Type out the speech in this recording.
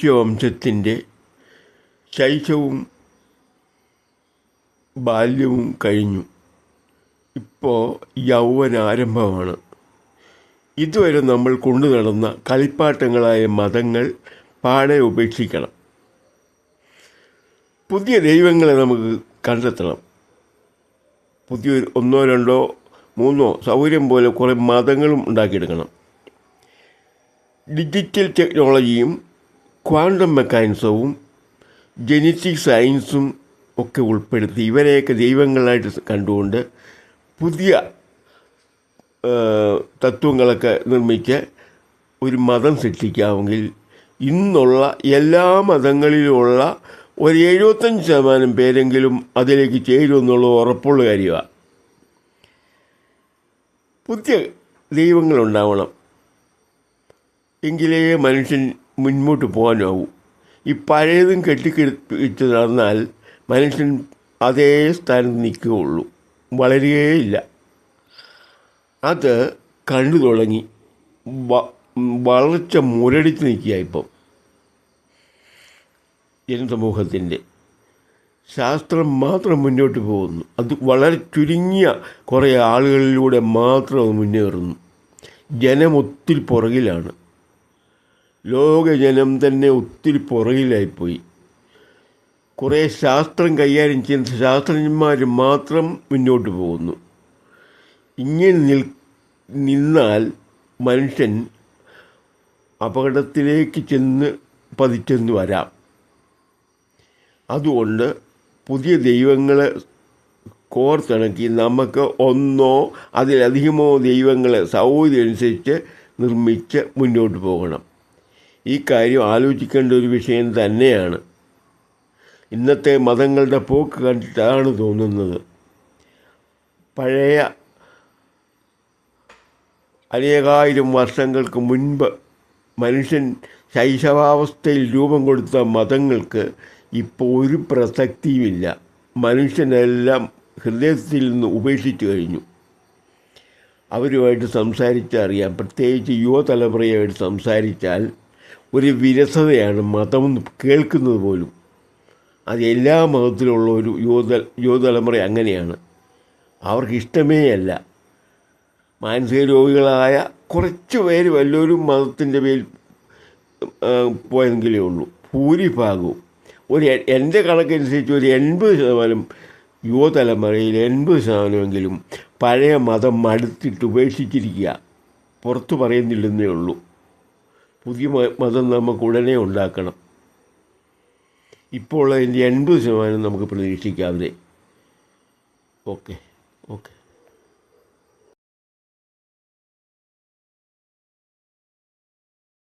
മനുഷ്യവംശത്തിൻ്റെ ശൈശവും ബാല്യവും കഴിഞ്ഞു. ഇപ്പോൾ യൗവനാരംഭമാണ്. ഇതുവരെ നമ്മൾ കൊണ്ടു നടന്ന കളിപ്പാട്ടങ്ങളായ മതങ്ങൾ പാടെ ഉപേക്ഷിക്കണം. പുതിയ ദൈവങ്ങളെ നമുക്ക് കണ്ടെത്തണം. പുതിയ 1, 2, 3 സൗകര്യം പോലെ കുറേ മതങ്ങളും ഉണ്ടാക്കിയെടുക്കണം. ഡിജിറ്റൽ ടെക്നോളജിയും ക്വാണ്ടം മെക്കാനിസവും ജനറ്റിക് സയൻസും ഒക്കെ ഉൾപ്പെടുത്തി ഇവരെയൊക്കെ ദൈവങ്ങളായിട്ട് കണ്ടുകൊണ്ട് പുതിയ തത്വങ്ങളൊക്കെ നിർമ്മിച്ച് ഒരു മതം സൃഷ്ടിക്കാമെങ്കിൽ ഇന്നുള്ള എല്ലാ മതങ്ങളിലുമുള്ള ഒരു 75% പേരെങ്കിലും അതിലേക്ക് ചേരുമെന്നുള്ളത് ഉറപ്പുള്ള കാര്യമാണ്. പുതിയ ദൈവങ്ങളുണ്ടാവണം. എങ്കിലേ മനുഷ്യൻ മുൻപോട്ട് പോകാനാവൂ. ഈ പഴയതും കെട്ടിക്കിടിച്ച് നടന്നാൽ മനുഷ്യൻ അതേ സ്ഥാനത്ത് നിൽക്കുകയുള്ളൂ, വളരുകയില്ല. അത് കണ്ടു തുടങ്ങി വളർച്ച മുരടിച്ച് നിൽക്കുക. ഇപ്പം ജനസമൂഹത്തിൻ്റെ ശാസ്ത്രം മാത്രം മുന്നോട്ട് പോകുന്നു. അത് വളരെ ചുരുങ്ങിയ കുറേ ആളുകളിലൂടെ മാത്രം അത് മുന്നേറുന്നു. ജനം ഒത്തിരി പുറകിലാണ്. ലോകജനം തന്നെ ഒത്തിരി പുറകിലായിപ്പോയി. കുറേ ശാസ്ത്രം കൈകാര്യം ചെയ്യുന്ന ശാസ്ത്രജ്ഞന്മാർ മാത്രം മുന്നോട്ട് പോകുന്നു. ഇങ്ങനെ നിന്നാൽ മനുഷ്യൻ അപകടത്തിലേക്ക് പതിച്ചെന്ന് വരാം. അതുകൊണ്ട് പുതിയ ദൈവങ്ങളെ കോർത്തിണക്കി നമുക്ക് ഒന്നോ അതിലധികമോ ദൈവങ്ങളെ സൗകര്യം അനുസരിച്ച് നിർമ്മിച്ച് മുന്നോട്ട് പോകണം. ഈ കാര്യം ആലോചിക്കേണ്ട ഒരു വിഷയം തന്നെയാണ്. ഇന്നത്തെ മതങ്ങളുടെ പോക്ക് കണ്ടിട്ടാണ് തോന്നുന്നത്. പഴയ അനേകായിരം വർഷങ്ങൾക്ക് മുൻപ് മനുഷ്യൻ ശൈശവാവസ്ഥയിൽ രൂപം കൊടുത്ത മതങ്ങൾക്ക് ഇപ്പോൾ ഒരു പ്രസക്തിയുമില്ല. മനുഷ്യനെല്ലാം ഹൃദയത്തിൽ നിന്ന് ഉപേക്ഷിച്ചു കഴിഞ്ഞു. അവരുമായിട്ട് സംസാരിച്ചറിയാം. പ്രത്യേകിച്ച് യുവതലമുറയുമായിട്ട് സംസാരിച്ചാൽ ഒരു വിരസതയാണ് മതം കേൾക്കുന്നത് പോലും. അത് എല്ലാ മതത്തിലുള്ള ഒരു യുവതലമുറ അങ്ങനെയാണ്. അവർക്ക് ഇഷ്ടമേ അല്ല. മാനസിക രോഗികളായ കുറച്ച് പേര് വല്ലൊരു മതത്തിൻ്റെ പേരിൽ പോയെങ്കിലേ ഉള്ളൂ. ഭൂരിഭാഗവും എൻ്റെ കണക്കനുസരിച്ച് ഒരു 80% യുവതലമുറയിൽ 80%എങ്കിലും പഴയ മതം മടുത്തിട്ട് ഉപേക്ഷിച്ചിരിക്കുക. പുറത്തു പറയുന്നില്ലെന്നേ ഉള്ളൂ. പുതിയ മതം നമുക്ക് ഉടനെ ഉണ്ടാക്കണം. ഇപ്പോൾ അതിൻ്റെ 80% നമുക്ക് പ്രതീക്ഷിക്കാതെ. ഓക്കെ.